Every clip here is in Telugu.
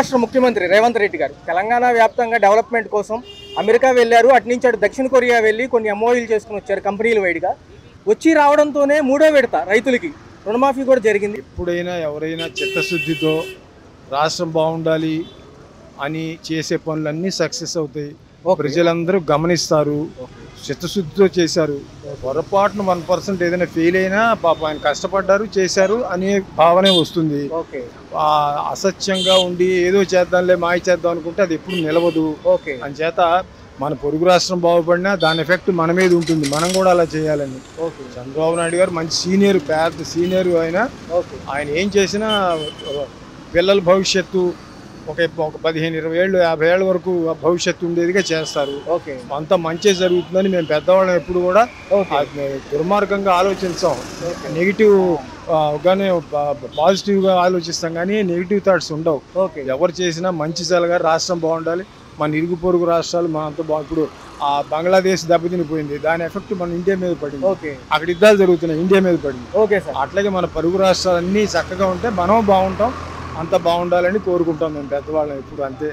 రాష్ట్ర ముఖ్యమంత్రి రేవంత్ రెడ్డి గారు తెలంగాణ వ్యాప్తంగా డెవలప్మెంట్ కోసం అమెరికా వెళ్ళారు. అటు నుంచి అటు దక్షిణ కొరియా వెళ్ళి కొన్ని ఎంఓయూలు చేసుకుని వచ్చారు కంపెనీలు వైడ్గా. వచ్చి రావడంతోనే మూడో విడత రైతులకి రుణమాఫీ కూడా జరిగింది. ఎప్పుడైనా ఎవరైనా చిత్తశుద్ధితో రాష్ట్రం బాగుండాలి అని చేసే పనులన్నీ సక్సెస్ అవుతాయి. ప్రజలందరూ గమనిస్తారు. చిత్తశుద్ధితో చేశారు. పొరపాటున 1% ఏదైనా ఫెయిల్ అయినా పాపం ఆయన కష్టపడ్డారు చేశారు అనే భావనే వస్తుంది. అసత్యంగా ఉండి ఏదో చేద్దాంలే మాయ చేద్దాం అనుకుంటే అది ఎప్పుడు నిలవదు. అని చేత మన పొరుగు రాష్ట్రం బాగుపడినా దాని ఎఫెక్ట్ మన మీద ఉంటుంది. మనం కూడా అలా చేయాలని. చంద్రబాబు నాయుడు గారు మంచి సీనియర్, పెద్ద సీనియర్. ఆయన ఏం చేసినా పిల్లల భవిష్యత్తు ఒక 15, 20 ఏళ్ళు, 50 ఏళ్ళ వరకు భవిష్యత్తు ఉండేదిగా చేస్తారు. అంత మంచి జరుగుతుందని మేము పెద్దవాళ్ళం ఎప్పుడు కూడా దుర్మార్గంగా ఆలోచించాం. నెగిటివ్ గానే పాజిటివ్గా ఆలోచిస్తాం కానీ నెగిటివ్ థాట్స్ ఉండవు. ఎవరు చేసినా మంచి జరగా రాష్ట్రం బాగుండాలి. మన ఇరుగు పొరుగు రాష్ట్రాలు మనంతా ఇప్పుడు ఆ బంగ్లాదేశ్ దెబ్బతినిపోయింది, దాని ఎఫెక్ట్ మన ఇండియా మీద పడింది. అక్కడ యుద్ధాలు జరుగుతున్నాయి, ఇండియా మీద పడింది. అట్లాగే మన పొరుగు రాష్ట్రాలన్నీ చక్కగా ఉంటే మనం బాగుంటాం. అంత బాగుండాలని కోరుకుంటాం మేము పెద్దవాళ్ళం ఎప్పుడు. అంతే,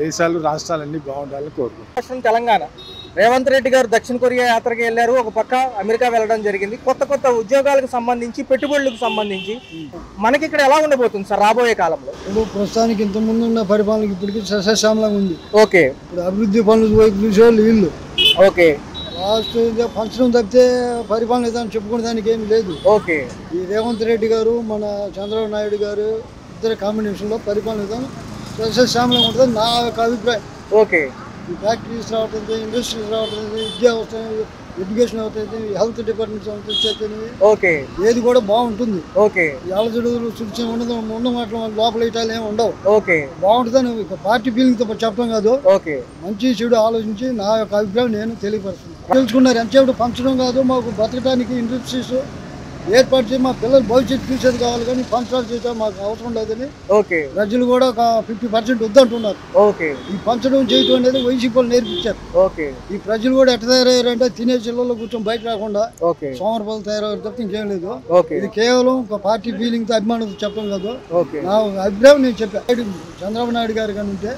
దేశాలు రాష్ట్రాలన్నీ బాగుండాలని కోరుకుంటాం. తెలంగాణ రేవంత్ రెడ్డి గారు దక్షిణ కొరియా యాత్రకి వెళ్ళారు. ఒక పక్క అమెరికా వెళ్ళడం జరిగింది. కొత్త కొత్త ఉద్యోగాలకు సంబంధించి, పెట్టుబడులకు సంబంధించి మనకి ఇక్కడ ఎలా ఉండబోతుంది సార్ రాబోయే కాలంలో? ఇప్పుడు ప్రస్తుతానికి ఇంత ముందు ఉన్న పరిపాలనకి ఇప్పటికీ సస్యశ్యామలంగా ఉంది. ఇప్పుడు అభివృద్ధి పనులు వైపు చూసేవాళ్ళు వీళ్ళు. లాస్ట్ పంచడం తప్పితే పరిపాలన ఏదైనా చెప్పుకునే దానికి ఏమి లేదు. ఈ రేవంత్ రెడ్డి గారు మన చంద్రబాబు నాయుడు గారు ఇద్దరు కాంబినేషన్లో పరిపాలన విధానం సస్యశ్యామలంగా ఉంటుందని నా యొక్క అభిప్రాయం. ఈ ఫ్యాక్టరీస్ రావట్లేదు, ఇండస్ట్రీస్ రావట్లేదు, విద్యా వ్యవస్థ, ఎడ్యుకేషన్ అవుతుంది, హెల్త్ డిపార్ట్మెంట్స్ అవుతుంది, ఏది కూడా బాగుంటుంది. అలజడులు చూసి ఉండదు, ఉన్న మాటలు లోపల ఇటాలు ఏమి ఉండవు. బాగుంటుందని పార్టీ ఫీలింగ్ తో చెప్పడం కాదు, మంచి చెడు ఆలోచించి నా యొక్క అభిప్రాయం నేను తెలియపరుస్తున్నాను. తెలుసుకున్నారు ఎంతసేపు పంచడం కాదు, మాకు బతకడానికి ఇండస్ట్రీస్ ఏర్పాటు చేసి మా పిల్లలు భవిష్యత్తు చూసేది కావాలి కానీ పంచడాలు చేయడం మాకు అవసరం లేదని ప్రజలు కూడా ఒక 50% వద్దంటున్నారు. ఈ పంచడం చేయటం అనేది వైసీపీ వాళ్ళు నేర్పించారు. ఈ ప్రజలు కూడా ఎట్ట తయారయ్యారంటే తినే చిల్లల్లో కూర్చొని బయట రాకుండా సోమరపాలు తయారయ్యారు తప్ప ఇంకేం లేదు. ఇది కేవలం ఒక పార్టీ ఫీలింగ్ తో అభిమానంతో చెప్పడం కాదు, నా అభిప్రాయం నేను చెప్పాను. చంద్రబాబు నాయుడు గారు కానీ ఉంటే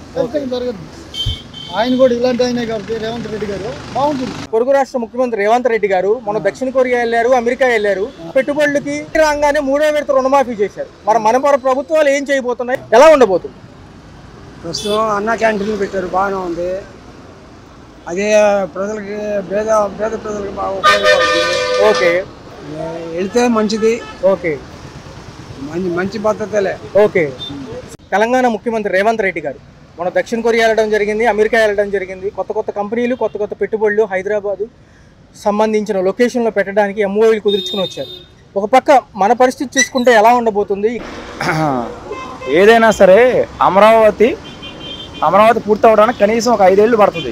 జరగదు. ఆయన కూడా ఇలాంటి ఆయనే కాబట్టి రేవంత్ రెడ్డి గారు బాగుంటుంది. పొరుగు రాష్ట్ర ముఖ్యమంత్రి రేవంత్ రెడ్డి గారు మన దక్షిణ కొరియా వెళ్ళారు, అమెరికా వెళ్ళారు. పెట్టుబడులకి రాగానే మూడో విడత రుణమాఫీ చేశారు. మన ప్రభుత్వాలు ఏం చేయబోతున్నాయి, ఎలా ఉండబోతుంది? ప్రస్తుతం అన్న క్యాంటీన్లు పెట్టారు, బాగానే ఉంది. అదే ప్రజలకి పేద ప్రజలకి బాగా ఉపయోగపడుతుంది. వెళితే మంచిది. మంచి పద్ధతులే. తెలంగాణ ముఖ్యమంత్రి రేవంత్ రెడ్డి గారు మన దక్షిణ కొరియా వెళ్ళడం జరిగింది, అమెరికా వెళ్ళడం జరిగింది. కొత్త కొత్త కంపెనీలు, కొత్త కొత్త పెట్టుబడులు హైదరాబాదు సంబంధించిన లొకేషన్లో పెట్టడానికి ఎంఓయూలు కుదుర్చుకుని వచ్చారు. ఒక పక్క మన పరిస్థితి చూసుకుంటే ఎలా ఉండబోతుంది? ఏదైనా సరే అమరావతి పూర్తవడానికి కనీసం ఒక 5 ఏళ్ళు పడుతుంది.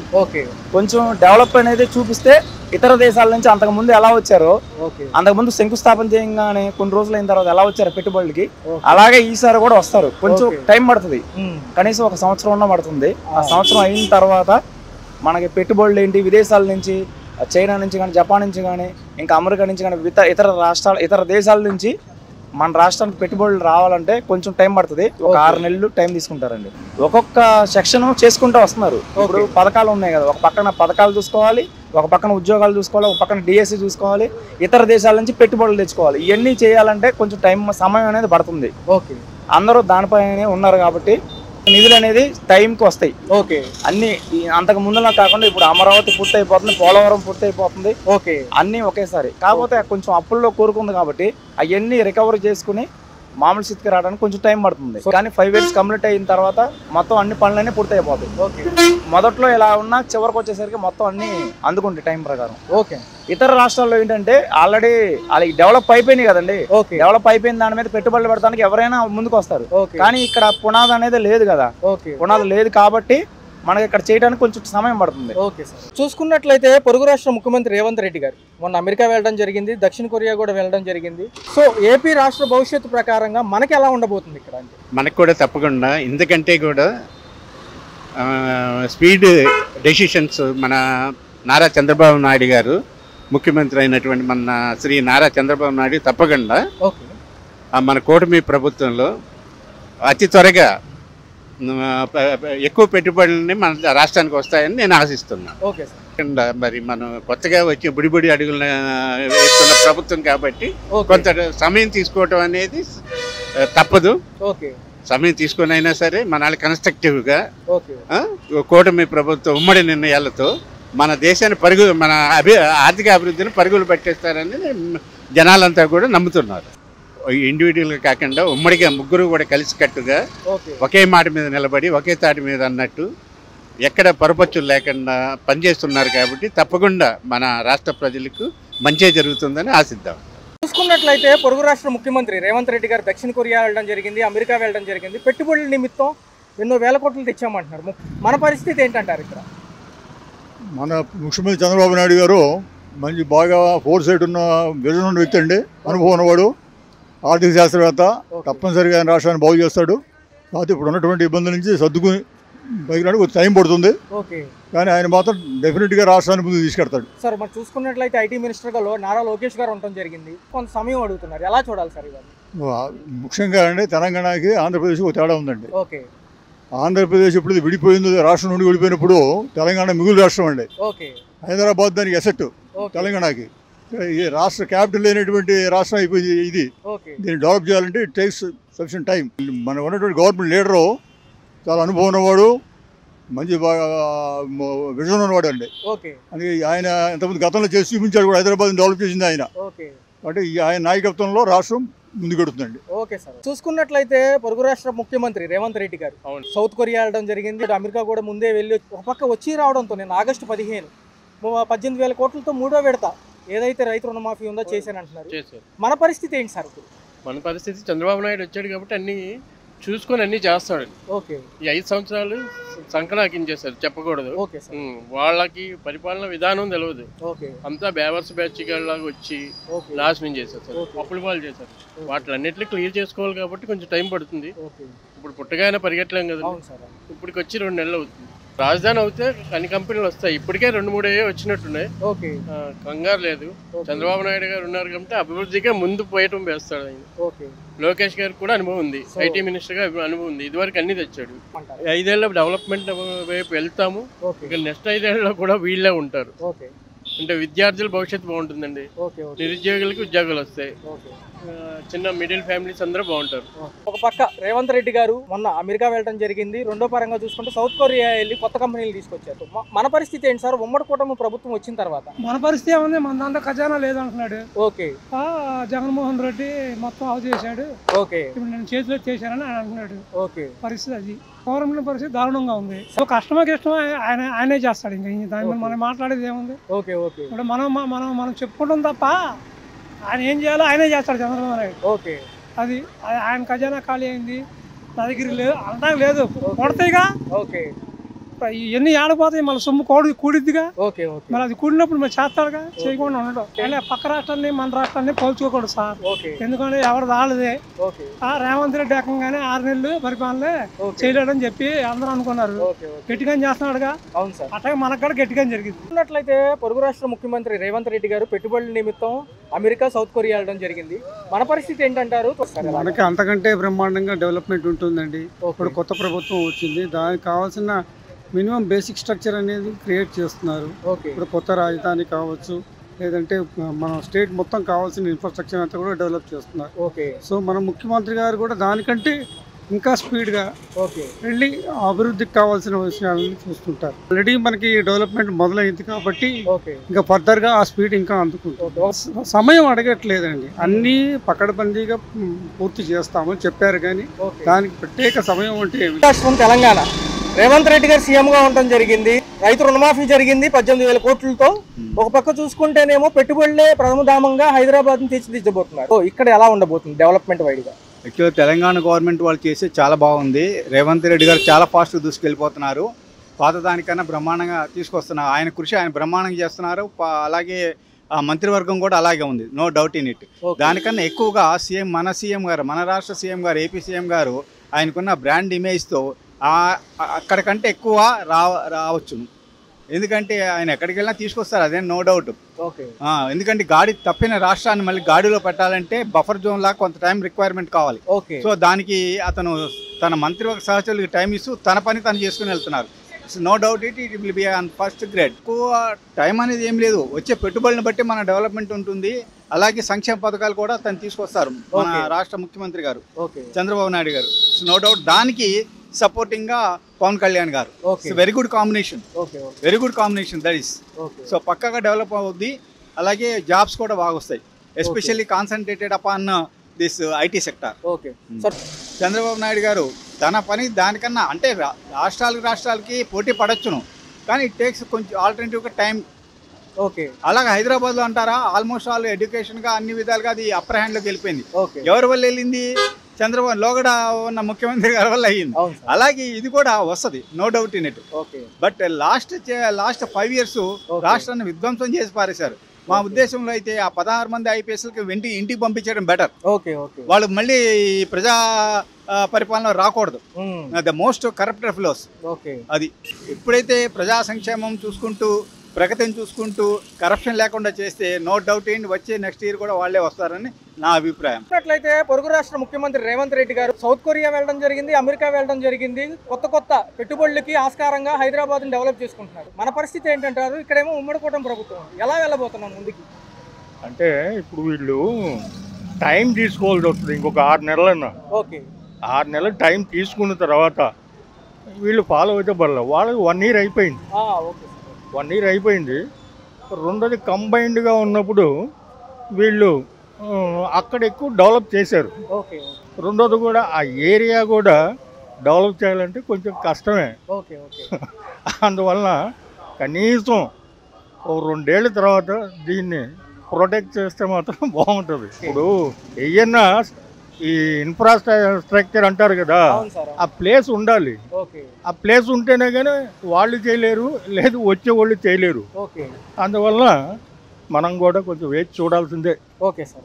కొంచెం డెవలప్ అనేది చూపిస్తే ఇతర దేశాల నుంచి అంతకుముందు ఎలా వచ్చారో, అంతకుముందు శంకుస్థాపన చేయగానే కొన్ని రోజులు అయిన తర్వాత ఎలా వచ్చారో పెట్టుబడులకి, అలాగే ఈసారి కూడా వస్తారు. కొంచెం టైం పడుతుంది, కనీసం 1 సంవత్సరం ఉన్న పడుతుంది. ఆ సంవత్సరం అయిన తర్వాత మనకి పెట్టుబడులు ఏంటి, విదేశాల నుంచి, చైనా నుంచి కానీ, జపాన్ నుంచి కానీ, ఇంకా అమెరికా నుంచి కానీ, ఇతర దేశాల నుంచి మన రాష్ట్రానికి పెట్టుబడులు రావాలంటే కొంచెం టైం పడుతుంది. ఒక 6 నెలలు టైం తీసుకుంటారండి. ఒక్కొక్క సెక్షన్ చేసుకుంటూ వస్తున్నారు. ఇప్పుడు పథకాలు ఉన్నాయి కదా, ఒక పక్కన పథకాలు చూసుకోవాలి, ఒక పక్కన ఉద్యోగాలు చూసుకోవాలి, ఒక పక్కన డిఎస్సి చూసుకోవాలి, ఇతర దేశాల నుంచి పెట్టుబడులు తెచ్చుకోవాలి. ఇవన్నీ చేయాలంటే కొంచెం సమయం అనేది పడుతుంది. అందరూ దానిపైనే ఉన్నారు కాబట్టి నిధులు అనేది టైంకి వస్తాయి. అన్ని అంతకు ముందులా కాకుండా ఇప్పుడు అమరావతి పూర్తి అయిపోతుంది, పోలవరం పూర్తి అయిపోతుంది, అన్ని ఒకేసారి. కాకపోతే కొంచెం అప్పుల్లో కోరుకుంది కాబట్టి అవన్నీ రికవరీ చేసుకుని మామూలు స్థితికి రావడానికి కొంచెం టైం పడుతుంది. కానీ 5 ఇయర్స్ కంప్లీట్ అయిన తర్వాత మొత్తం అన్ని పనులన్నీ పూర్తి అయిపోతాయి. మొదట్లో ఇలా ఉన్నా చివరికి వచ్చేసరికి మొత్తం అన్ని అందుకుంటాయి టైం ప్రకారం. ఇతర రాష్ట్రాల్లో ఏంటంటే ఆల్రెడీ వాళ్ళకి డెవలప్ అయిపోయినాయి కదండి. డెవలప్ అయిపోయిన దాని మీద పెట్టుబడులు పెడతానికి ఎవరైనా ముందుకు వస్తారు. కానీ ఇక్కడ పునాది అనేది లేదు కదా, పునాది లేదు కాబట్టి మనకి ఇక్కడ చేయడానికి కొంచెం సమయం పడుతుంది. చూసుకున్నట్లయితే పొరుగు రాష్ట్ర ముఖ్యమంత్రి రేవంత్ రెడ్డి గారు మొన్న అమెరికా వెళ్ళడం జరిగింది, దక్షిణ కొరియా కూడా వెళ్ళడం జరిగింది. సో ఏపీ రాష్ట్ర భవిష్యత్తు ప్రకారంగా మనకి ఎలా ఉండబోతుంది ఇక్కడ అంటే? మనకు కూడా తప్పకుండా, ఎందుకంటే కూడా స్పీడ్ డెసిషన్స్ మన నారా చంద్రబాబు నాయుడు గారు, ముఖ్యమంత్రి అయినటువంటి మన శ్రీ నారా చంద్రబాబు నాయుడు తప్పకుండా మన కూటమి ప్రభుత్వంలో అతి త్వరగా ఎక్కువ పెట్టుబడులని మన రాష్ట్రానికి వస్తాయని నేను ఆశిస్తున్నాను. Okay sir. మరి మనం కొత్తగా వచ్చి బుడిబుడి అడుగుల వేస్తున్న ప్రభుత్వం కాబట్టి కొంత సమయం తీసుకోవటం అనేది తప్పదు. ఓకే, సమయం తీసుకొని అయినా సరే మన కన్స్ట్రక్టివ్గా కూటమి ప్రభుత్వం ఉమ్మడి నిర్ణయాలతో మన దేశాన్ని మన ఆర్థిక అభివృద్ధిని పరుగులు పెట్టేస్తారని జనాలంతా కూడా నమ్ముతున్నారు. ఇండివిజువల్గా కాకుండా ఉమ్మడిగా ముగ్గురు కూడా కలిసికట్టుగా ఒకే మాట మీద నిలబడి ఒకే తాటి మీద అన్నట్టు ఎక్కడ పొరపచ్చులు లేకుండా పనిచేస్తున్నారు కాబట్టి తప్పకుండా మన రాష్ట్ర ప్రజలకు మంచి జరుగుతుందని ఆశిద్దాం. చూసుకున్నట్లయితే పొరుగు రాష్ట్ర ముఖ్యమంత్రి రేవంత్ రెడ్డి గారు దక్షిణ కొరియా వెళ్ళడం జరిగింది, అమెరికా వెళ్ళడం జరిగింది. పెట్టుబడుల నిమిత్తం ఎన్నో వేల కోట్లు తెచ్చామంటున్నారు. మన పరిస్థితి ఏంటంటారు? ఇక్కడ మన ముఖ్యమంత్రి చంద్రబాబు నాయుడు గారు మంచి బాగా ఫోర్ సైడ్ ఉన్న విజన్ ఉన్న వ్యక్తి అండి. అనుభవం ఉన్నవాడు, ఆర్థిక శాస్త్రవేత్త. తప్పనిసరిగా ఆయన రాష్ట్రాన్ని బాగు చేస్తాడు. కాకపోతే ఇప్పుడు ఉన్నటువంటి ఇబ్బందుల నుంచి సర్దుకుని పైకి రావడానికి కొంచెం టైం పడుతుంది. కానీ ఆయన మాత్రం డెఫినెట్గా రాష్ట్రాన్ని ముందుకు తీసుకెళ్తాడు. సార్, మరి చూసుకున్నట్లయితే ఐటీ మినిస్టర్గా నారా లోకేష్ గారు ఉండటం జరిగింది. కొంత సమయం అడుగుతున్నారు, ఎలా చూడాలి సార్ ఇవన్నీ? ముఖ్యంగా అండి తెలంగాణకి ఆంధ్రప్రదేశ్కి ఒక తేడా ఉందండి. ఓకే, ఆంధ్రప్రదేశ్ ఎప్పుడు విడిపోయిందో, రాష్ట్రం నుండి విడిపోయినప్పుడు తెలంగాణ మిగులు రాష్ట్రం అండి. ఓకే, హైదరాబాద్ దానికి ఎసెట్ తెలంగాణకి. ఈ రాష్ట్ర క్యాపిటల్ అయినటువంటి రాష్ట్రం అయిపోయింది ఇది. దీన్ని డెవలప్ చేయాలంటే ఇట్ టేక్స్ సఫిషియెంట్ టైం. మనకు ఉన్నటువంటి గవర్నమెంట్ లీడరు చాలా అనుభవం ఉన్నవాడు, మంచి బాగా విజన్ ఉన్నవాడు అండి. అందుకే ఆయన ఇంతకుముందు గతంలో చేసి చూపించాడు కూడా, హైదరాబాద్ని డెవలప్ చేసింది ఆయన. అంటే ఆయన నాయకత్వంలో రాష్ట్రం ముందుకెడుతుందండి. Okay sir. చూసుకున్నట్లయితే పొరుగు రాష్ట్ర ముఖ్యమంత్రి రేవంత్ రెడ్డి గారు సౌత్ కొరియా వెళ్ళడం జరిగింది, అమెరికా కూడా ముందే వెళ్ళి ఒక పక్క వచ్చి రావడంతో నేను ఆగస్టు 15 18,000 కోట్లతో 3వ విడత ఏదైతే రైతు రుణమాఫీ ఉందో చేశానంటున్నారు. మన పరిస్థితి ఏంటి సార్? మన పరిస్థితి చంద్రబాబు నాయుడు వచ్చాడు కాబట్టి అన్ని చూసుకొని అన్ని చేస్తాడు. ఓకే, ఈ 5 సంవత్సరాలు సంకనాకించేశారు, చెప్పకూడదు. వాళ్ళకి పరిపాలన విధానం తెలియదు. అంతా బేవర్స్ బ్యాచ్లాగా వచ్చి నాశనం చేసేస్తారు, అప్పుల పాలు చేశారు. వాటిలన్నిటిని క్లియర్ చేసుకోవాలి కాబట్టి కొంచెం టైం పడుతుంది. ఇప్పుడు పుట్టగానే పరిగెట్టలేం కదా. ఇప్పటికి వచ్చి 2 నెలలు అవుతుంది. రాజధాని అవుతే అన్ని కంపెనీలు వస్తాయి. ఇప్పటికే 2-3 వచ్చినట్టున్నాయి. కంగారు లేదు. చంద్రబాబు నాయుడు గారు ఉన్నారు కాబట్టి అభివృద్ధిగా ముందు పోయటం వేస్తాడు ఆయన. లోకేష్ గారికి కూడా అనుభవం ఉంది, ఐటీ మినిస్టర్ గా అనుభవం ఉంది. ఇదివరకు అన్ని తెచ్చాడు. 5 ఏళ్ళ డెవలప్మెంట్ వైపు వెళ్తాము. ఇక నెక్స్ట్ 5 ఏళ్ళలో కూడా వీళ్ళే ఉంటారు. అంటే విద్యార్థుల భవిష్యత్తు బాగుంటుందండి. నిరుద్యోగులకి ఉద్యోగాలు వస్తాయి. చిన్న మిడిల్ ఫ్యామిలీస్ అందరూ బాగుంటారు. ఒక పక్క రేవంత్ రెడ్డి గారు మొన్న అమెరికా వెళ్ళడం జరిగింది. రెండో పరంగా చూసుకుంటే సౌత్ కొరియా వెళ్ళి కొత్త కంపెనీలు తీసుకొచ్చారు. మన పరిస్థితి ఏంటి సార్? ఉమ్మడి కూటమి ప్రభుత్వం వచ్చిన తర్వాత మన పరిస్థితి ఏముంది? మన దాంట్లో ఖజానా లేదంటున్నాడు. ఓకే, జగన్మోహన్ రెడ్డి మొత్తం ఆఫ్ చేశాడు. ఓకే, ఇప్పుడు నేను చేతిలో చేశానని ఆయన అంటున్నాడు. ఓకే, పరిస్థితి అది. గవర్నమెంట్ పరిస్థితి దారుణంగా ఉంది. కష్టమకి ఇష్టం ఆయనే చేస్తాడు. ఇంకా దాని మీద మనం మాట్లాడేది ఏముంది? Okay, okay. ఇప్పుడు మనం చెప్పుకుంటాం తప్ప ఆయన ఏం చేయాలో ఆయనే చేస్తాడు చంద్రబాబు నాయుడు. ఓకే, అది ఆయన ఖజానా ఖాళీ అయింది, నా దగ్గర లేదు అంతా లేదు. కొడతాయిగా. ఓకే, ఇవన్నీ ఆడిపోతాయి. మళ్ళీ సొమ్ము కూడిద్దిగా. ఓకే, మరి అది కూడినప్పుడు మరి చేస్తాడుగా, చేయకుండా ఉండడం. అంటే పక్క రాష్ట్రాన్ని మన రాష్ట్రాన్ని పోల్చుకోకూడదు సార్. ఎందుకంటే ఎవరు రాలేదే. రేవంత్ రెడ్డి ఏకంగానే 6 నెలలు పరిపాలన చేయలేడని చెప్పి అందరూ అనుకున్నారు. గట్టిగా చేస్తున్నాడుగా. అట్లాగే మనకు కూడా గట్టిగా జరిగింది. ఉన్నట్లయితే పొరుగు రాష్ట్ర ముఖ్యమంత్రి రేవంత్ రెడ్డి గారు పెట్టుబడుల నిమిత్తం అమెరికా సౌత్ కొరియా వెళ్ళడం జరిగింది. మన పరిస్థితి ఏంటంటారు? మనకి అంతకంటే బ్రహ్మాండంగా డెవలప్మెంట్ ఉంటుందండి. ఇప్పుడు కొత్త ప్రభుత్వం వచ్చింది, దానికి కావాల్సిన మినిమం బేసిక్ స్ట్రక్చర్ అనేది క్రియేట్ చేస్తున్నారు. ఇప్పుడు కొత్త రాజధాని కావచ్చు, లేదంటే మన స్టేట్ మొత్తం కావాల్సిన ఇన్ఫ్రాస్ట్రక్చర్ అంతా కూడా డెవలప్ చేస్తున్నారు. సో మన ముఖ్యమంత్రి గారు కూడా దానికంటే ఇంకా స్పీడ్గా వెళ్ళి అభివృద్ధికి కావాల్సిన విషయాలను చూస్తుంటారు. ఆల్రెడీ మనకి డెవలప్మెంట్ మొదలైంది కాబట్టి ఇంకా ఫర్దర్గా ఆ స్పీడ్ ఇంకా అందుకుంటారు. సమయం అడగట్లేదండి, అన్నీ పకడ్బందీగా పూర్తి చేస్తామని చెప్పారు. కానీ దానికి ప్రత్యేక సమయం అంటే తెలంగాణ రేవంత్ రెడ్డి గారు సీఎం గా ఉండడం జరిగింది. రైతు రుణమాఫీ జరిగింది 18,000 కోట్లతో. ఒక పక్క చూసుకుంటేనేమో పెట్టుబడులే ప్రథమధామంగా హైదరాబాద్ ని తీర్చిదిద్దబోతున్నారు. ఇక్కడ ఎలా ఉండబోతుంది డెవలప్మెంట్ వైడ్గా? యాక్చువల్గా తెలంగాణ గవర్నమెంట్ వాళ్ళు చేసే చాలా బాగుంది. రేవంత్ రెడ్డి గారు చాలా ఫాస్ట్గా దూసుకెళ్ళిపోతున్నారు. పాత దానికన్నా బ్రహ్మాండంగా తీసుకొస్తున్నారు. ఆయన కృషి ఆయన బ్రహ్మాండంగా చేస్తున్నారు. అలాగే మంత్రివర్గం కూడా అలాగే ఉంది, నో డౌట్ ఇన్ ఇట్. దానికన్నా ఎక్కువగా మన సీఎం గారు, మన రాష్ట్ర సీఎం గారు, ఏపీ సీఎం గారు ఆయనకున్న బ్రాండ్ ఇమేజ్తో అక్కడికంటే ఎక్కువ రావచ్చు. ఎందుకంటే ఆయన ఎక్కడికి వెళ్ళినా తీసుకొస్తారు, అదే నో డౌట్. ఓకే ఎందుకంటే గాడి తప్పిన రాష్ట్రాన్ని మళ్ళీ గాడిలో పెట్టాలంటే బఫర్ జోన్ లాగా కొంత టైం రిక్వైర్మెంట్ కావాలి. ఓకే సో దానికి అతను తన మంత్రివర్గ సహచరులకు టైం ఇస్తూ తన పని తను చేసుకుని వెళ్తున్నారు. No doubt it will be on first grade. ఎక్కువ టైం అనేది ఏం లేదు, వచ్చే పెట్టుబడులను బట్టి మన డెవలప్మెంట్ ఉంటుంది. అలాగే సంక్షేమ పథకాలు కూడా తను తీసుకొస్తారు మన రాష్ట్ర ముఖ్యమంత్రి గారు చంద్రబాబు నాయుడు గారు. నో డౌట్ దానికి సపోర్టింగ్ గా పవన్ కళ్యాణ్ గారు. Very good combination, very good combination that is. So పక్కగా డెవలప్ అవుద్ది. అలాగే జాబ్స్ కూడా బాగా వస్తాయి, especially concentrated upon this IT sector. Chandrababu Naidu గారు తన పని దానికన్నా అంటే రాష్ట్రాలకి పోటీ పడొచ్చును, కానీ ఇట్ టేక్స్ కొంచెం ఆల్టర్నేటివ్గా టైం. ఓకే అలాగే హైదరాబాద్లో అంటారా ఆల్మోస్ట్ ఆల్ ఎడ్యుకేషన్గా అన్ని విధాలుగా అది అప్పర్ హ్యాండ్లోకి వెళ్ళిపోయింది. ఎవరి వల్ల వెళ్ళింది? చంద్రబాబు లోగడ ఉన్న ముఖ్యమంత్రి గారి వల్ల అయ్యింది. అలాగే ఇది కూడా వస్తుంది, no doubt in it. But last 5 years రాష్ట్రాన్ని విధ్వంసం చేసి పారేశారు. మా ఉద్దేశంలో అయితే ఆ 16 మంది ఐపీఎస్లకి ఇంటికి పంపించడం బెటర్. వాళ్ళు మళ్ళీ ప్రజా పరిపాలన రాకూడదు. The most corrupted flows. అది ఎప్పుడైతే ప్రజా సంక్షేమం చూసుకుంటూ ప్రగతిని చూసుకుంటూ కరప్షన్ లేకుండా చేస్తే నో డౌట్ ఏంటి వచ్చే నెక్స్ట్ ఇయర్ కూడా వాళ్ళే వస్తారని నా అభిప్రాయం. అట్లయితే పొరుగు రాష్ట్ర ముఖ్యమంత్రి రేవంత్ రెడ్డి గారు సౌత్ కొరియా వెళ్ళడం జరిగింది, అమెరికా వెళ్ళడం జరిగింది. కొత్త పెట్టుబడులకి ఆస్కారంగా హైదరాబాద్ ని డెవలప్ చేసుకుంటున్నారు. మన పరిస్థితి ఏంటంటారు? ఇక్కడేమో ఉమ్మడి కూటమి ప్రభుత్వం, ఎలా వెళ్ళబోతున్నాం ముందుకి? అంటే ఇప్పుడు వీళ్ళు టైం తీసుకోవాల్సి వస్తుంది, ఇంకొక 6 నెలలన్నా. ఓకే 6 నెలలు టైం తీసుకున్న తర్వాత వీళ్ళు ఫాలో అయితే పర్లేదు. వాళ్ళకి 1 year అయిపోయింది. 1 year అయిపోయింది. రెండోది కంబైన్డ్గా ఉన్నప్పుడు వీళ్ళు అక్కడ ఎక్కువ డెవలప్ చేశారు. రెండోది కూడా ఆ ఏరియా కూడా డెవలప్ చేయాలంటే కొంచెం కష్టమే. అందువలన కనీసం 2 ఏళ్ళ తర్వాత దీన్ని ప్రొటెక్ట్ చేస్తే మాత్రం బాగుంటుంది. ఇప్పుడు ఏయన్నా ఈ ఇన్ఫ్రాస్ట్రక్చర్ అంటారు కదా, ఆ ప్లేస్ ఉండాలి. ఆ ప్లేస్ ఉంటేనే కానీ వాళ్ళు చేయలేరు, లేదు వచ్చే వాళ్ళు చేయలేరు. అందువల్ల మనం కూడా కొంచెం వేచి చూడాల్సిందే. Okay sir.